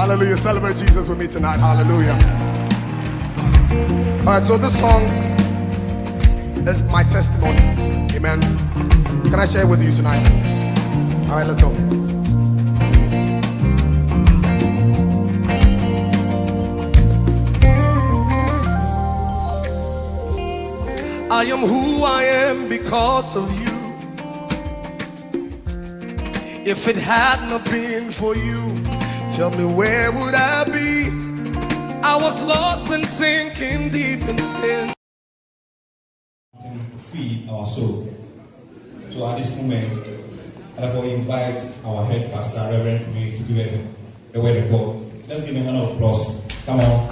Hallelujah. Celebrate Jesus with me tonight. Hallelujah. All right, so this song is my testimony. Amen. Can I share it with you tonight? All right, let's go. I am who I am because of you. If it had not been for you, tell me where would I be? I was lost and sinking deep in sin. To feed our soul. So at this moment, I therefore invite our head pastor, Reverend Kumi, to give the word of God. Let's give him a round of applause. Come on.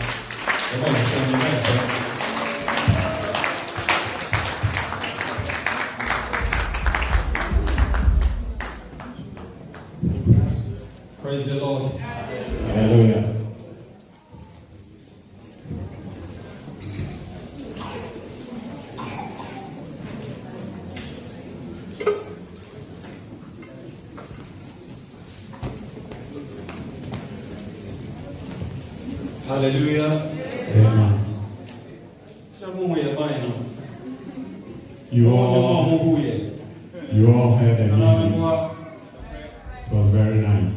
Praise the Lord. Hallelujah. Hallelujah. Amen. You all heard the music. It was very nice.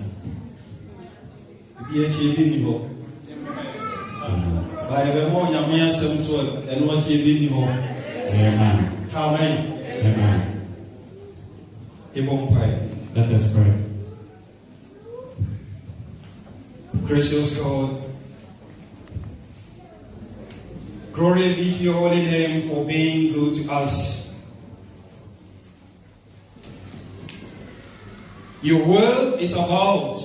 Amen. Amen. Let us pray. Gracious God, glory be to your holy name for being good to us. Your word is about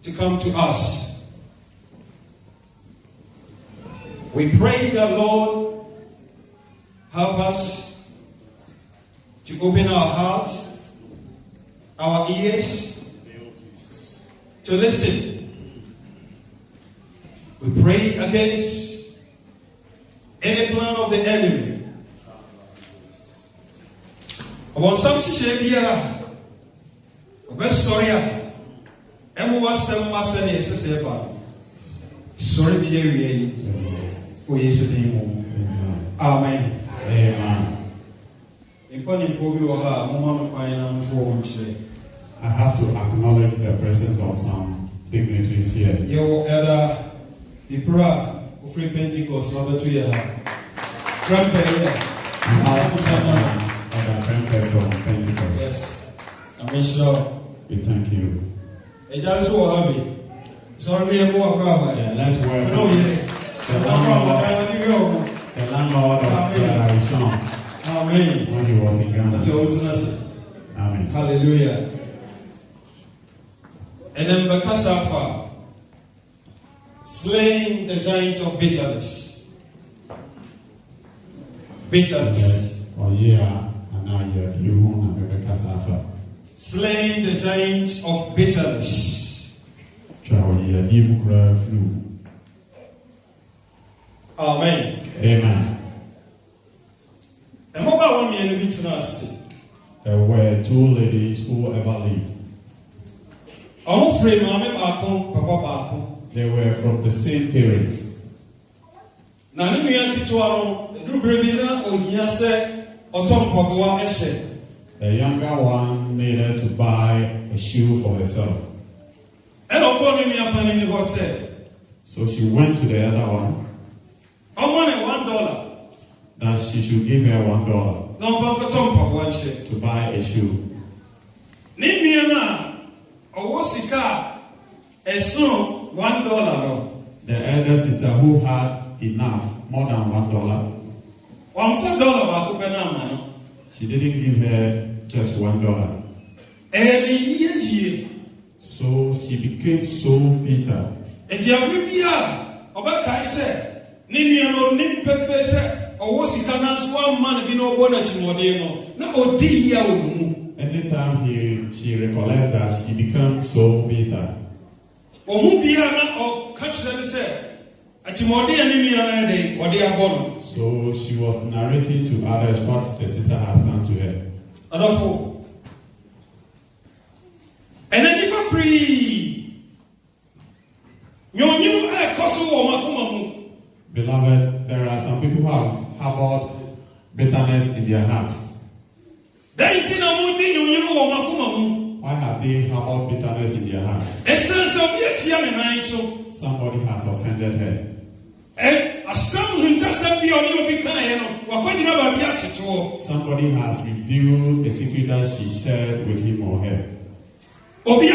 to come to us. We pray that, Lord, help us to open our hearts, our ears, to listen. We pray against any plan of the enemy. I want some to share here. Sorry, everyone some must say sorry to you. Oh, yes, amen. Amen. I have to acknowledge the presence of some dignitaries here. Your elder, the prayer of Free Pentecost, number 2 years. Yes. I'm sure. We thank you. And also, Abby. Sorry, I'm more. Yeah, let's welcome the landlord of Arishon. Amen. When he was in Ghana. Amen. Hallelujah. And then Bakasafa, slaying the giant of bitterness. Bitterness. Oh yeah, and now you're the one and Bakasafa. Slaying the giant of bitterness. Amen. Amen. And what about me and the bitterness? There were 2 ladies who ever lived. They were from the same parents. The younger one needed to buy a shoe for herself. So she went to the other one that she should give her $1 to buy a shoe. The elder sister who had enough, more than $1, she didn't give her just $1. So she became so bitter. Anytime she recollects that, she becomes so bitter. So she was narrating to others what the sister had done to her. in their hearts? Why have they harbored bitterness in their hearts? Somebody has offended her. Somebody has revealed a secret that she shared with him or her. Somebody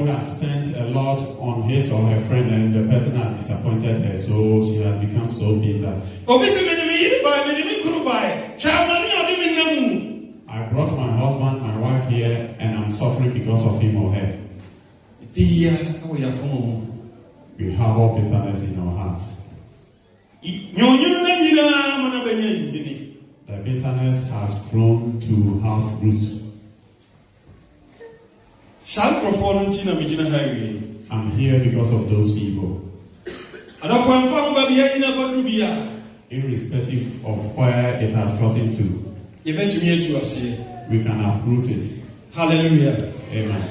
has spent a lot on his or her friend and the person has disappointed her, so she has become so bitter. I brought my husband, my wife here, and I'm suffering because of him or her. We harbor bitterness in our hearts. The bitterness has grown to have roots. I'm here because of those people. Irrespective of where it has gotten to, we can uproot it. Hallelujah. Amen.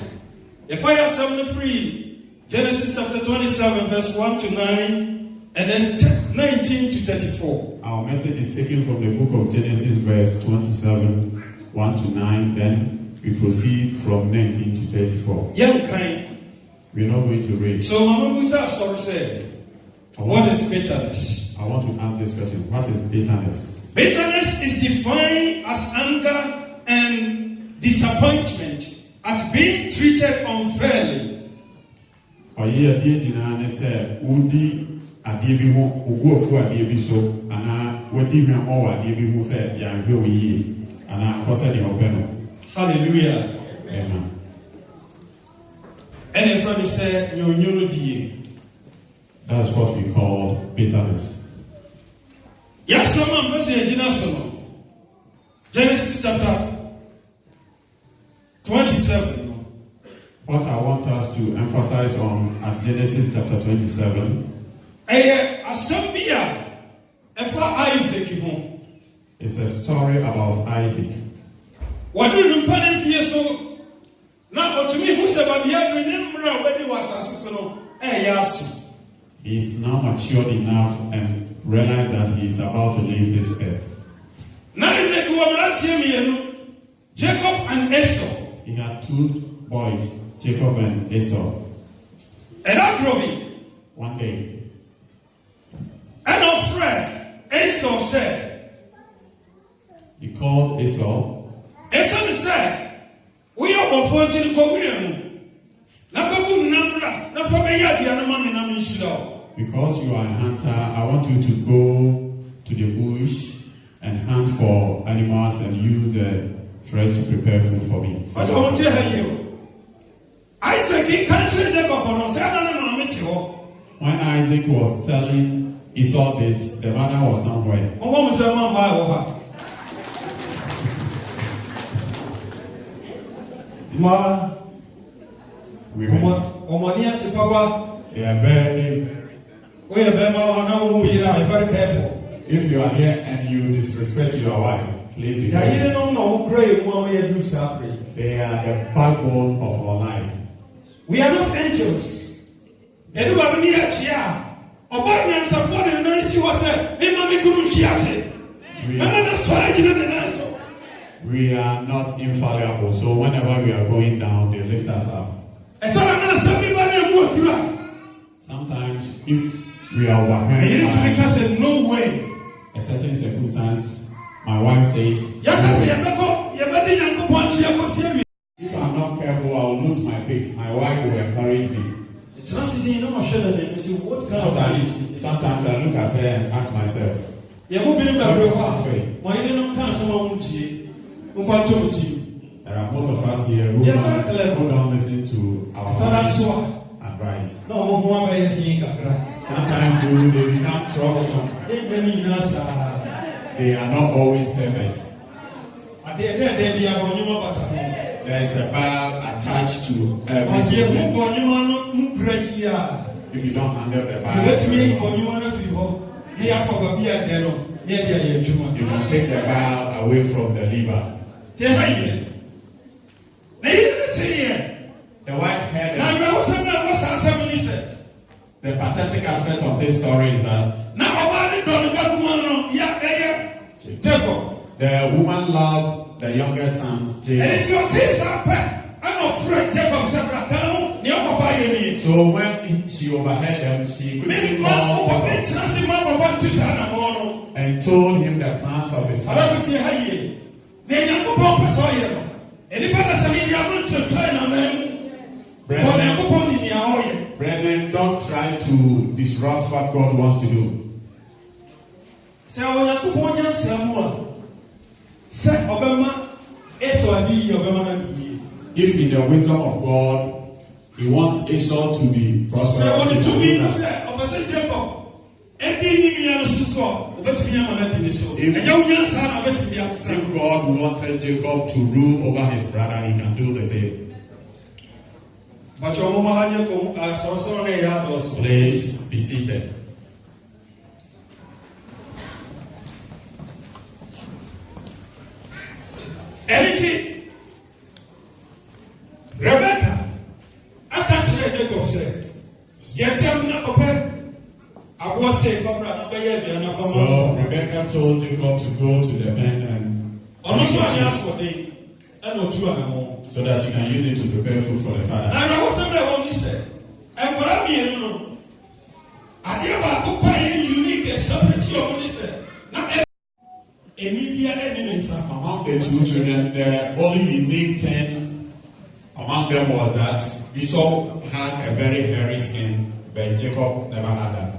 If I have 73, Genesis chapter 27, verse 1 to 9, and then 19 to 34. Our message is taken from the book of Genesis, verse 27, 1 to 9. Then we proceed from 19 to 34. We're not going to read. So, Mama Musa said, what is bitterness? I want to ask this question. What is bitterness? Bitterness is defined as anger and disappointment at being treated unfairly. Hallelujah. Amen. And if friend said, that's what we call bitterness. Yes, Genesis chapter 27. What I want us to emphasize on at Genesis chapter 27 is a story about Isaac. He is now matured enough and realized that he is about to leave this earth. Jacob and Esau. He had two boys, Jacob and Esau. And that one day, and of Fred, Esau said, he called Esau. Esau said, we are before because you are a hunter, I want you to go to the bush and hunt for animals and use the flesh to prepare food for me. But I want to tell you, Isaac when Isaac was telling Esau this, the mother was somewhere. Women, they are very careful. If you are here and you disrespect your wife, please be careful. They are the backbone of our life. We are not angels. We are not infallible, so whenever we are going down, they lift us up. Sometimes, if we are overwhelmed by no way. A certain circumstance, my wife says, if I'm not careful, I will lose my faith. My wife will encourage me. Sometimes I look at her and ask myself, there are most of us here who don't listen to our advice. Sometimes they become troublesome. They are not always perfect. There is a bar attached to everything. If you don't handle the bar, you can take the bar away from the lever. The wife heard it. The pathetic aspect of this story is that The woman loved the younger son, Jacob. So when she overheard them, she quickly called Jacob and told him the plans of his father. Brethren, don't try to disrupt what God wants to do. If in the wisdom of God, He wants Esau to be prosperous, if God wanted Jacob to rule over his brother, He can do the same. Please be seated. Rebecca, I can't say Jacob said, So Rebecca told Jacob to go to the pen so that she can use it to prepare food for the father. Among the two children, the only unique thing among them was that Esau had a very hairy skin, but Jacob never had that.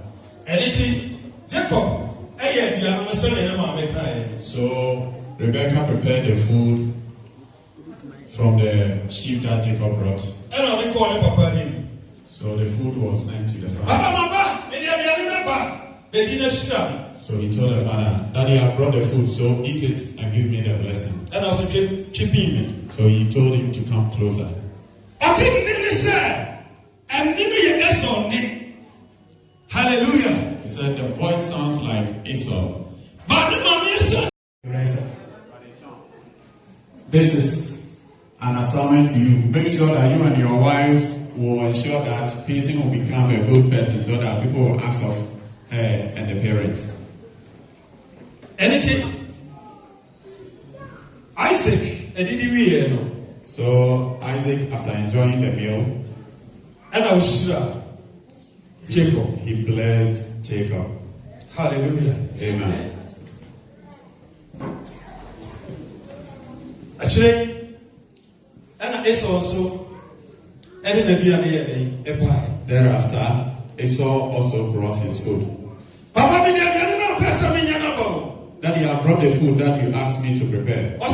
So Rebecca prepared the food from the sheep that Jacob brought. So the food was sent to the father. So he told the father, Daddy, I brought the food, so eat it and give me the blessing. So he told him to come closer. Hallelujah. He said, the voice sounds like Esau. This is an assignment to you. Make sure that you and your wife will ensure that Pacing will become a good person so that people will ask of her and the parents. Isaac, so Isaac, after enjoying the meal, Jacob, he blessed Jacob. Hallelujah. Amen. Actually, and Esau also, Thereafter, Esau also brought his food. Daddy, I brought the food that you asked me to prepare. Are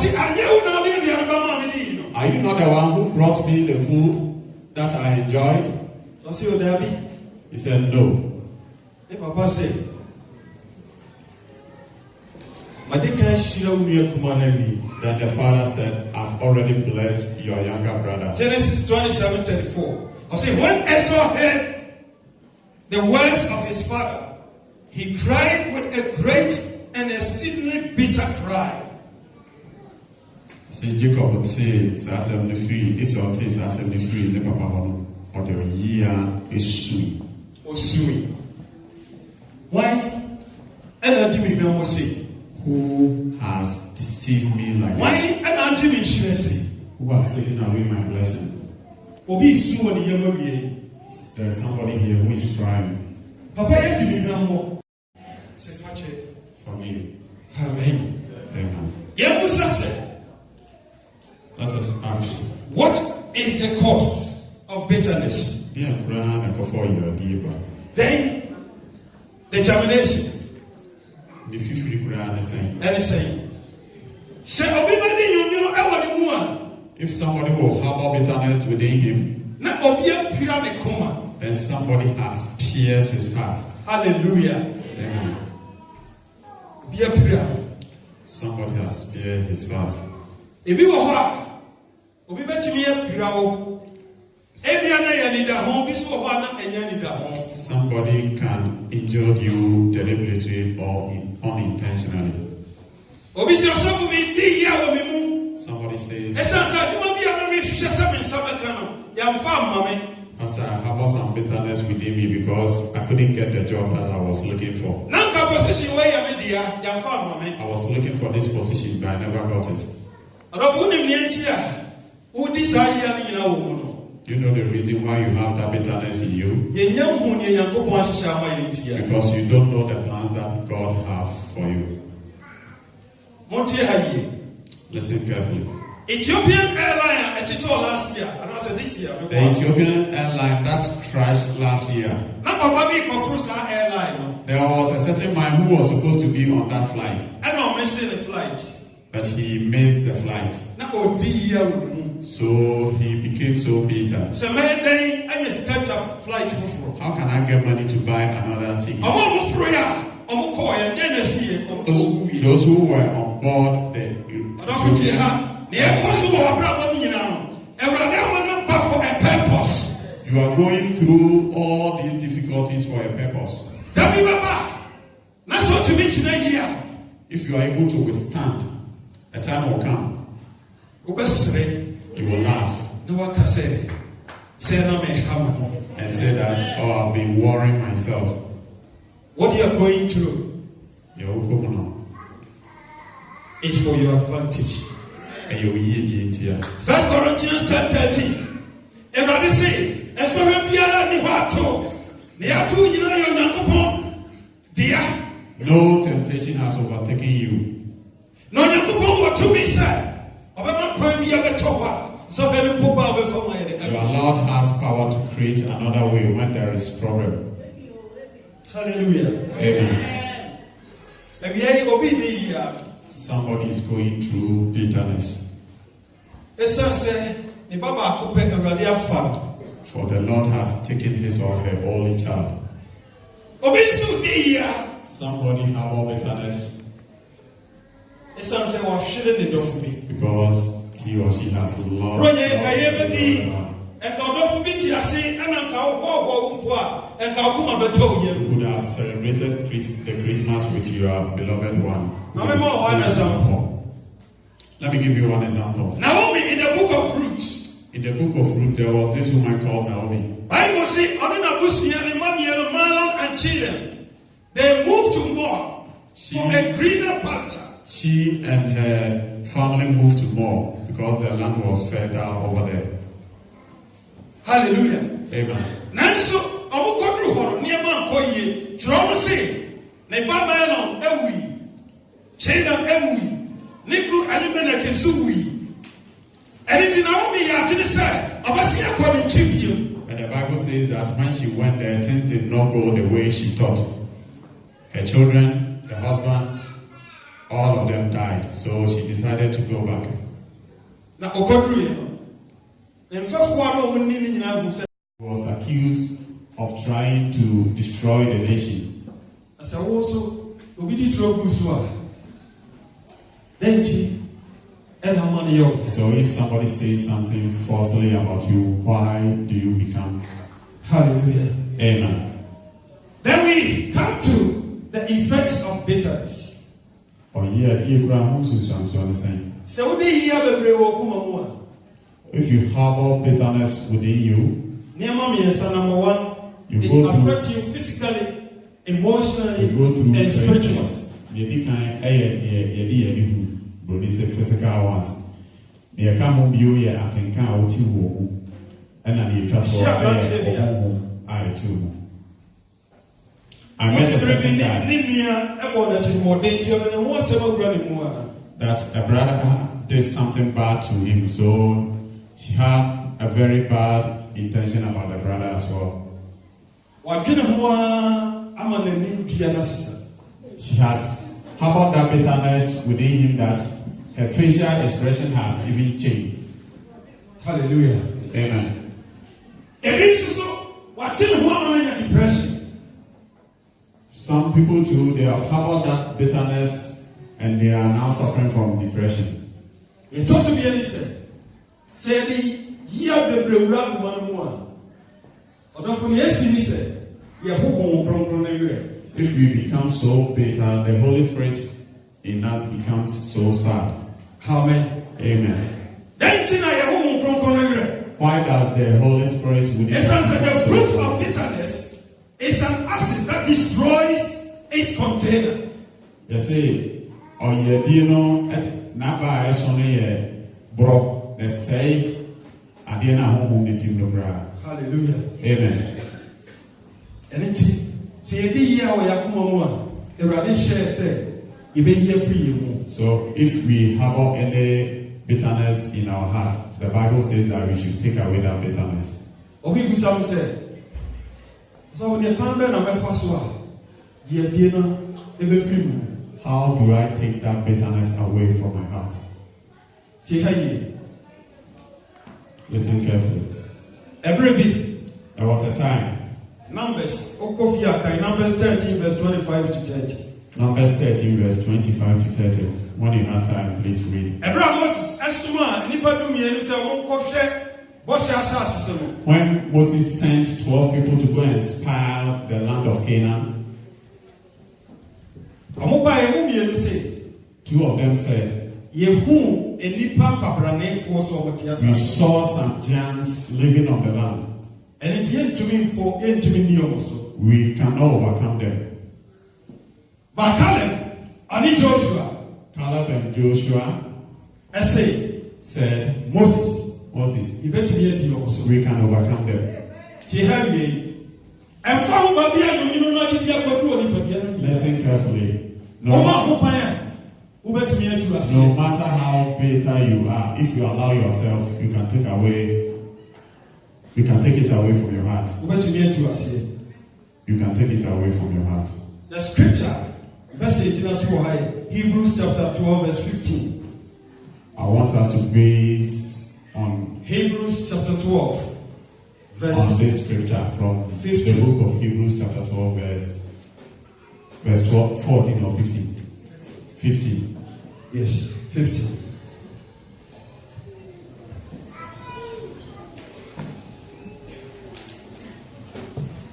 you not the one who brought me the food that I enjoyed? He said, no. Then the father said, I've already blessed your younger brother. Genesis 27:34. When Esau heard the words of his father, he cried with a great and exceedingly bitter cry. Say Jacob would say, "Sasem free." Esau says, "Sasem free." Ne papa hono, or the year is sweet. Osui. Why? And I did me say, who has deceived me like why? that? And I did me say, Who has taken away my blessing? Obi su when you ever be. There is somebody here who is crying. Papa, you did me more. Say, fetch it for me. Amen. Amen. Yemusa said, let us ask, what is the cause of bitterness? Then the germination. The fifty and saying, if somebody will harbor bitterness within him, then somebody has pierced his heart. Hallelujah. Amen. Somebody has pierced his heart. Somebody can injure you deliberately or unintentionally. Somebody says, Pastor, I harbor some bitterness within me because I couldn't get the job that I was looking for. I was looking for this position, but I never got it. You know the reason why you have that bitterness in you? Because you don't know the plans that God has for you. Listen carefully. Ethiopian airline last year, and I said this year. The Ethiopian airline that crashed last year. There was a certain man who was supposed to be on that flight. I don't miss the flight. But he missed the flight. So he became so bitter. How can I get money to buy another ticket? Those who were on board you are going through all these difficulties for a purpose. If you are able to withstand, a time will come. You will laugh and say that, oh, I've been worrying myself. What you are going through is for your advantage. 1 Corinthians 10:13. Everybody say, and so no temptation has overtaken you. No, your Lord has power to create another way when there is problem. Hallelujah. Amen. Somebody is going through bitterness. For the Lord has taken his or her only child. Somebody have all bitterness because he or she has lost. You could have celebrated the Christmas with your beloved one. Let me give you one example. Naomi in the book of Ruth. In the book of Ruth, there was this woman called Naomi. Bible says, and children, they moved to Moab for a greener pasture. She and her family moved to Moab because the land was fertile over there. Hallelujah. Amen. Nanso, amukodru horo niema nkoye. Tro say, ne baba no ewi. Chena ewi. Niku alimena kesuwi. Anything Naomi ya to say, abasi akwa nchibio. And the Bible says that when she went there, things did not go the way she thought. Her children, the husband, all of them died. So she decided to go back. Now, Okodru, he was accused of trying to destroy the nation. So if somebody says something falsely about you, why do you become? Hallelujah. Amen. Then we come to the effects of bitterness. If you harbor bitterness within you, number one, it affects you physically, emotionally, and spiritually. Physical ones. I met a certain guy that a brother did something bad to him, so she had a very bad intention about the brother as well. She has harbored that bitterness within him that her facial expression has even changed. Hallelujah. Amen. Some people too, they have harbored that bitterness and they are now suffering from depression. It also be any said, say the year of the Brewra one. Although from yes, he said, if we become so bitter, the Holy Spirit in us becomes so sad. Amen. Amen. why does the Holy Spirit within It says that the fruit of bitterness is an acid that destroys its container. You see, or ye dino at Naba Esone Bro, the say, Adina home meeting the bra. Hallelujah. Amen. And it say the year where Yakuma, the Radin share said, you be here free. So if we harbor any bitterness in our heart, the Bible says that we should take away that bitterness. Okay, we some said. So when you come back on my first one, you dinner, you be free. How do I take that bitterness away from my heart? Listen carefully. There was a time. Numbers 13 verse 25 to 30. Numbers 13 verse 25 to 30. When you have time, please read. When Moses sent 12 people to go and spy the land of Canaan, two of them said, we saw some giants living on the land. We cannot overcome them. But Caleb and Joshua said, Moses, we can overcome them. Listen carefully. No matter how bitter you are, if you allow yourself, you can take it away from your heart. You can take it away from your heart. The scripture message in us for Hebrews chapter 12 verse 15. I want us to base on Hebrews chapter 12 verse on this scripture from 15. The book of Hebrews chapter 12 verse 12, 14 or 15. 15. Yes, 15.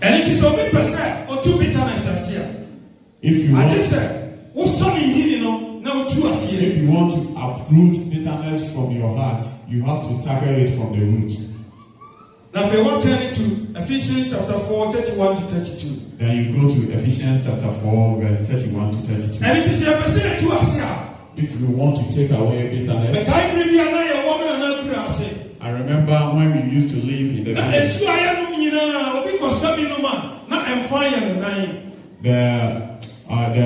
And it is only percent or 2 bitterness here. If you want to uproot bitterness from your heart, you have to tackle it from the root. Now, if you want to turn it to Ephesians chapter 4, 31 to 32. Then you go to Ephesians chapter 4, verse 31 to 32. And it is the percent to us here. If you want to take away bitterness, I remember when we used to live in the village. The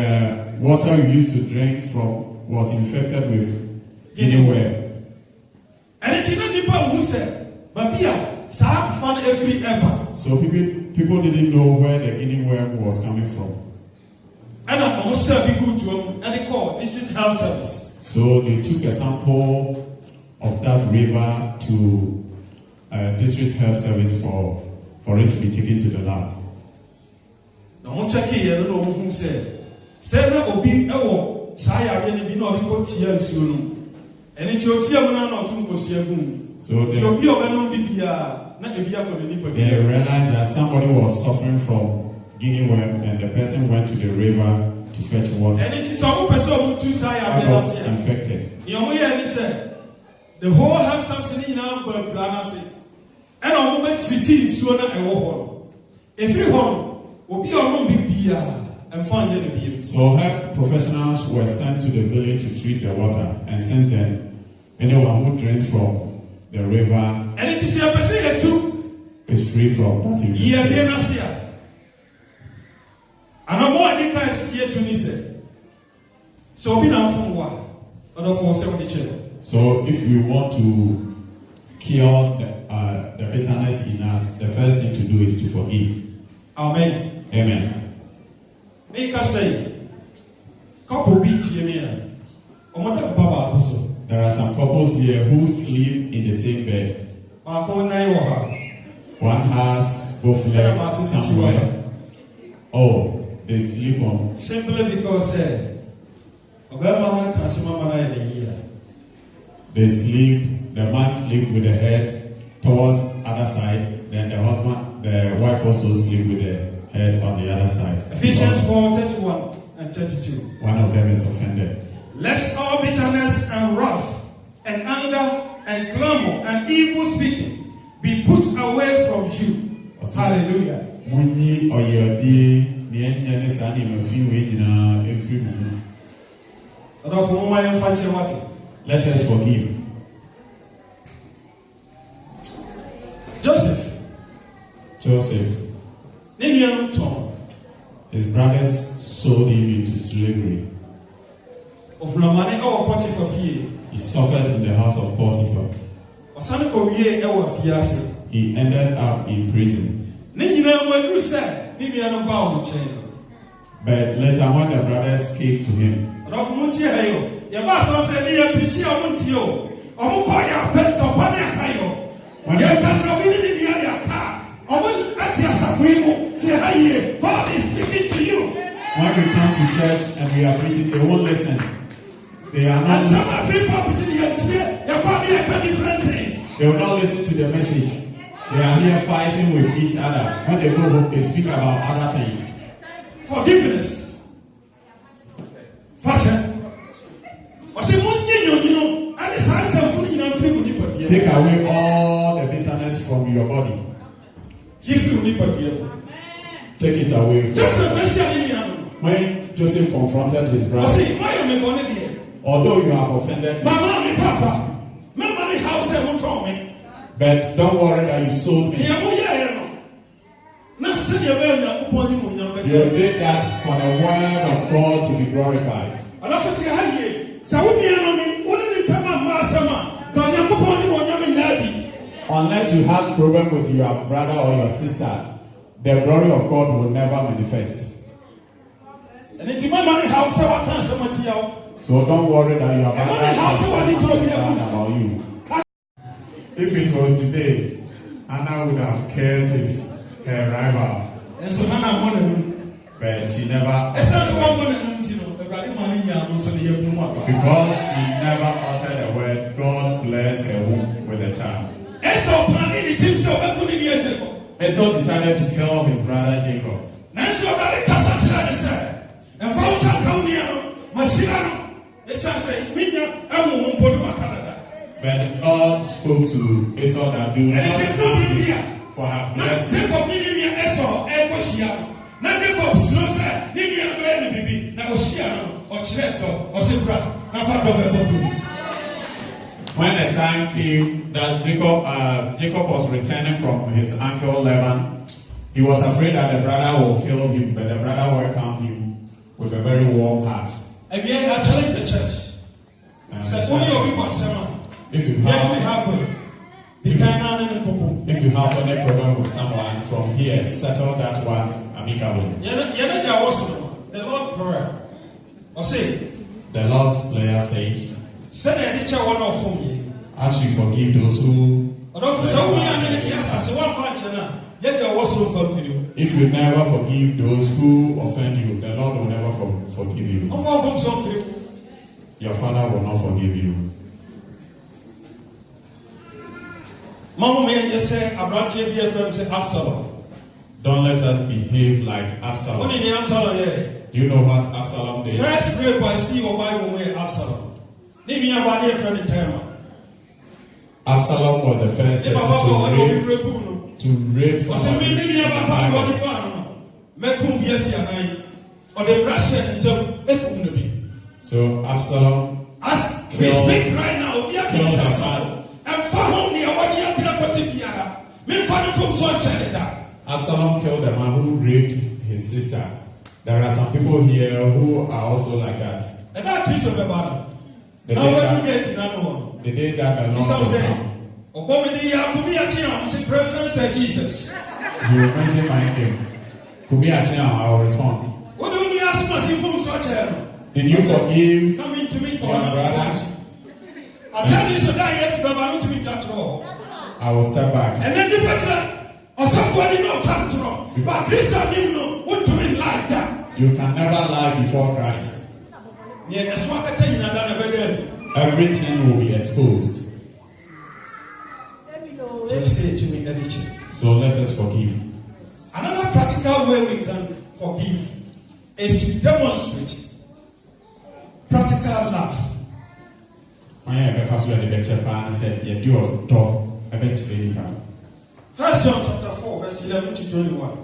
water we used to drink from was infected with guinea worm. So people didn't know where the guinea worm was coming from. So they took a sample of that river to district health service for it to be taken to the lab. So they realized that somebody was suffering from guinea worm, and the person went to the river to fetch water. And it is infected. The whole have something in our bird, and a moment city is sooner and war. If you want, will be on and find it. So health professionals were sent to the village to treat the water, and since then, anyone who drinks from the river and it is a person too is free from that infection. And I'm more than here to listen. So be now from what? So if we want to cure the bitterness in us, the first thing to do is to forgive. Amen. Amen. Make us say, couple beats you mean. There are some couples here who sleep in the same bed. One has both legs somewhere. Oh, they sleep on. Simply because they sleep, the man sleeps with the head towards other side, then the wife also sleep with the head on the other side. Ephesians 4, 31 and 32. One of them is offended. Let all bitterness and wrath and anger and clamor and evil speaking be put away from you. Hallelujah. Let us forgive. Joseph. His brothers sold him into slavery. He suffered in the house of Potiphar. He ended up in prison. But later, when the brothers came to him, God is speaking to you. When we come to church and we are preaching, they won't listen. They are not. They will not listen to the message. They are here fighting with each other. When they go home, they speak about other things. Forgiveness. Take away all the bitterness from your body. Take it away. When Joseph confronted his brother, although you have offended me, but don't worry that you sold me. You did that for the word of God to be glorified. Unless you have a problem with your brother or your sister, the glory of God will never manifest. So don't worry that your brother is about you. If it was today, Hannah would have killed her rival. But she never. Because she never uttered a word, God blessed her womb with a child. Esau decided to kill his brother Jacob. But God spoke to Esau that do not for her blessing. When the time came that Jacob was returning from his uncle Laban, he was afraid that the brother will kill him, but the brother welcomed him with a very warm heart. Again, I challenge the church. If you have any problem with someone from here, settle that one amicably. The Lord's Prayer says, as we forgive those who if you never forgive those who offend you, the Lord will never forgive you. Your father will not forgive you. Don't let us behave like Absalom. Do you know what Absalom did? First grade by see your Bible way Absalom. Absalom was the first person to rape somebody. So Absalom killed the Absalom killed the man who raped his sister. There are some people here who are also like that. The day that the Lord will come, you will mention my name. Kumi Achiam, I will respond. Did you forgive your brother? I tell you so that yes, but I want to be that wrong. I will step back. And then the president somebody not come to wrong. But Christian didn't know what to mean like that. You can never lie before Christ. Everything will be exposed. So let us forgive. Another practical way we can forgive is to demonstrate practical love. 1 John chapter 4, verse 11 to 21.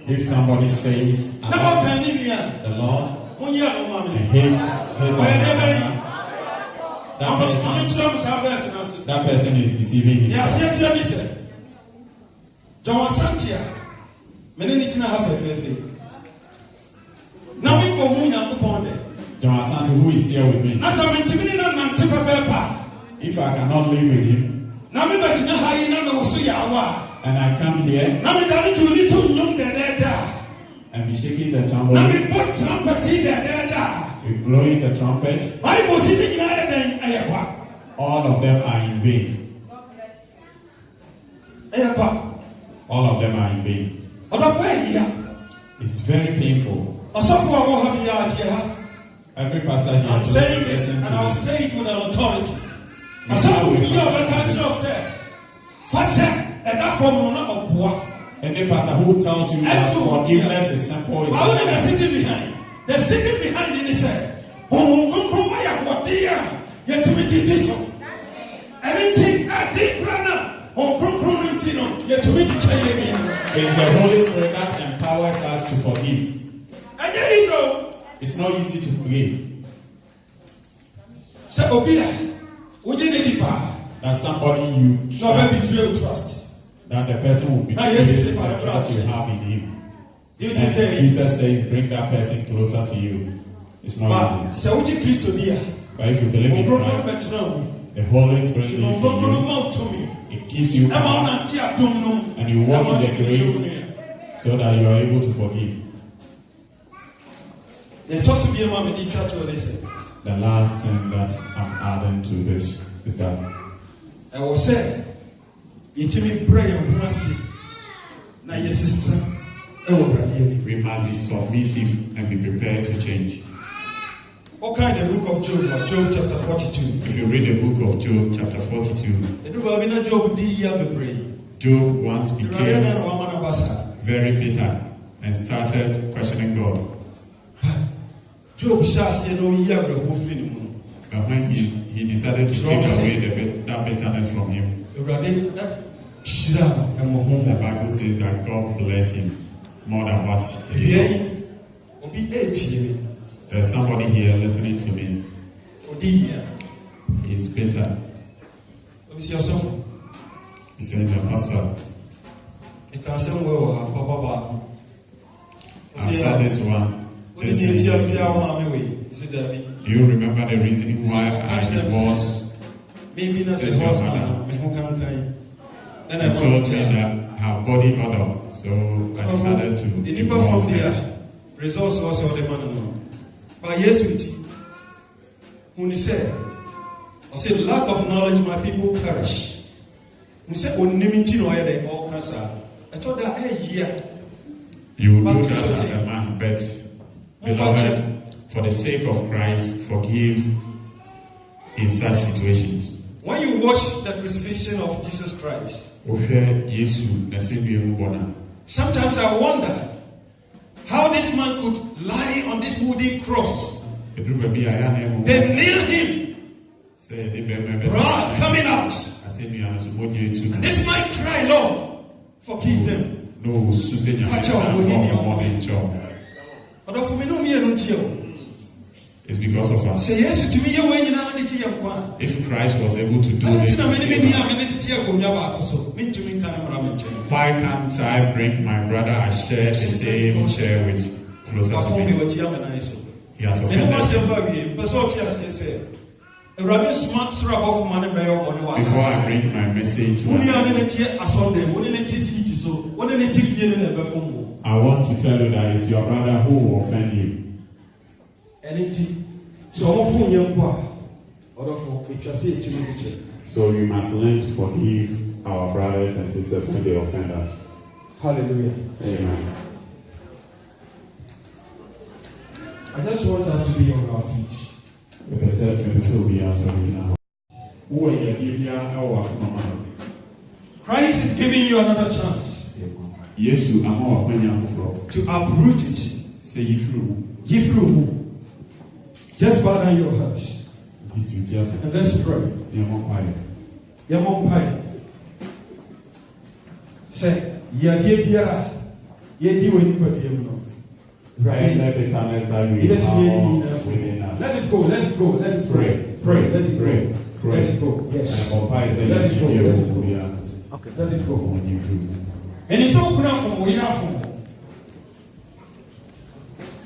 If somebody says about the Lord and hates his own brother, that person is deceiving himself. John Santia, Menenitina have a now we go upon it. John Asante, who is here with me? If I cannot live with him, and I come here and be shaking the trumpet, blowing the trumpet, all of them are in vain. All of them are in vain. It's very painful. Every pastor here, I'm saying this, and I'll say it with an authority. Any pastor who tells you that forgiveness is simple, is the secret behind. The secret behind it is anything I did, it's the Holy Spirit that empowers us to forgive. It's not easy to forgive. That somebody you trust, that the person will be trust you have in him. And Jesus says, bring that person closer to you. It's not easy. But if you believe in Christ, the Holy Spirit lives in you. It gives you power, and you walk in the grace so that you are able to forgive. The last thing that I'm adding to this is that I will say, we must be submissive and be prepared to change. What kind of book of Job? Job chapter 42. If you read the book of Job chapter 42, Job once became very bitter and started questioning God. But when he decided to take away that bitterness from him, the Bible says that God blessed him more than what he lost. There's somebody here listening to me. He's bitter. He's saying, the pastor, I said this one. Do you remember the reason why I divorced this grandmother? And I told me that her body odor, so I decided to divorce her. Results was all the money. But yes, when he said, I said, lack of knowledge, my people perish. We said, when they all cancer. I told that, hey, yeah. You will do that as a man, but beloved, for the sake of Christ, forgive in such situations. When you watch the crucifixion of Jesus Christ, sometimes I wonder how this man could lie on this wooden cross. They nailed him. Blood coming out. And this man cried, Lord, forgive them. It's because of us. If Christ was able to do this, why can't I bring my brother I share the same chair with closer to me? He has offended me. Before I bring my message to him, I want to tell you that it's your brother who will offend you. So we must learn to forgive our brothers and sisters when they offend us. Hallelujah. Amen. I just want us to be on our feet. Christ is giving you another chance to uproot it. Just bow down your hearts and let's pray. Yamompai. Say, Yadia Biara, Yadi when you And let the tunnel that we have within us. Let it go, let it go, let it pray, pray, let it go, let it go. Yes. And Papa said, let it go, let it go. Yeah. Okay, let it go. On YouTube. And it's all good from we are from.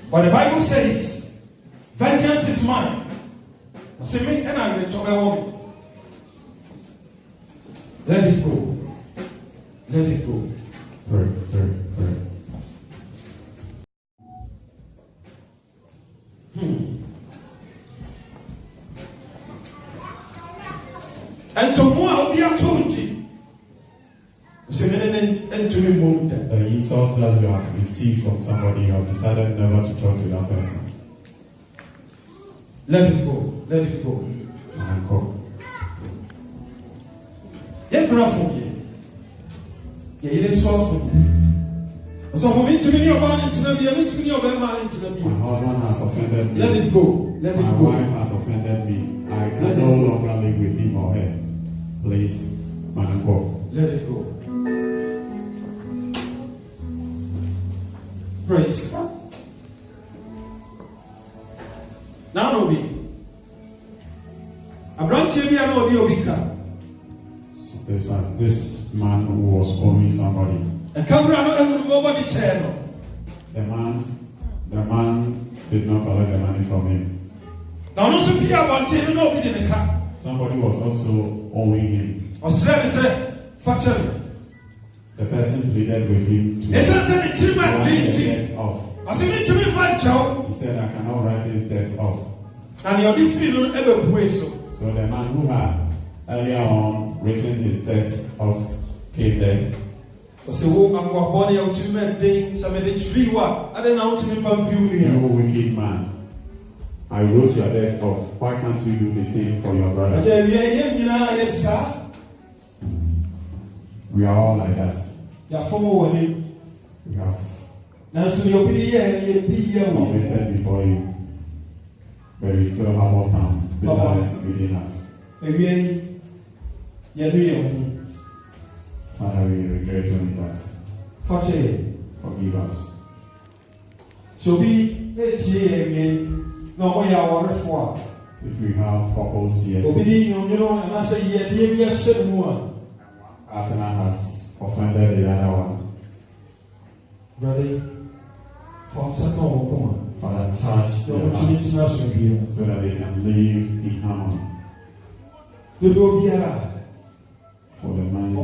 But the Bible says, vengeance is mine. Say me and I will talk about. Let it go. Let it go. Pray, pray, pray. And to more I'll be a told the insult that you have received from somebody, you have decided never to talk to that person. Let it go. Let it go. And go. Yet, it is so for me. So for me to be your man into the me to be your man into the My husband has offended me. Let it go. Let it My go. wife has offended me. I can no longer live with him or her. Please, man, go. Let it go. Praise. Now, no be. Abraham Chemi and Odi Obika. This man who was calling somebody. And Cabrano and nobody channel. The man did not collect the money from him. Now, no super about Chemi, nobody in the car. Somebody was also owing him. Or said, factory. The person pleaded with him to write the debt off. I said, to me, fight Joe. He said, I cannot write this debt off. And you'll be free to ever pray so. So the man who had earlier on written his debt off came there. So, I'm going body out to me, thing, some of the tree what? I don't know to me from you. You wicked man. I wrote your debt off. Why can't you do the same for your brother? Yes, sir. We are all like that. You are former one. We have Now, so you'll be here, committed before you. But we still have some bitterness within us. Maybe you Father, we regret doing that. Forgive us. So be no way our for. If we have couples here, And I say, yeah, certain one. partner has offended the other one. Ready? For second, Father, touch the their opportunity hearts to be so that they can live in harmony. The door be For the money, for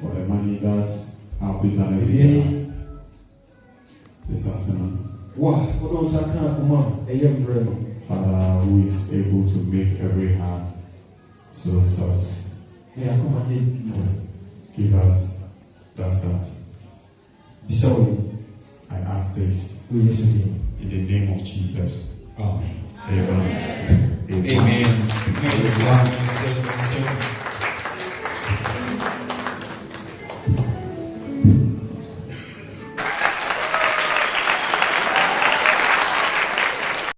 for the money that our bitterness is this afternoon. Father, who is able to make every heart so soft, give us that heart. I ask this in the name of Jesus. Amen. Amen. Amen.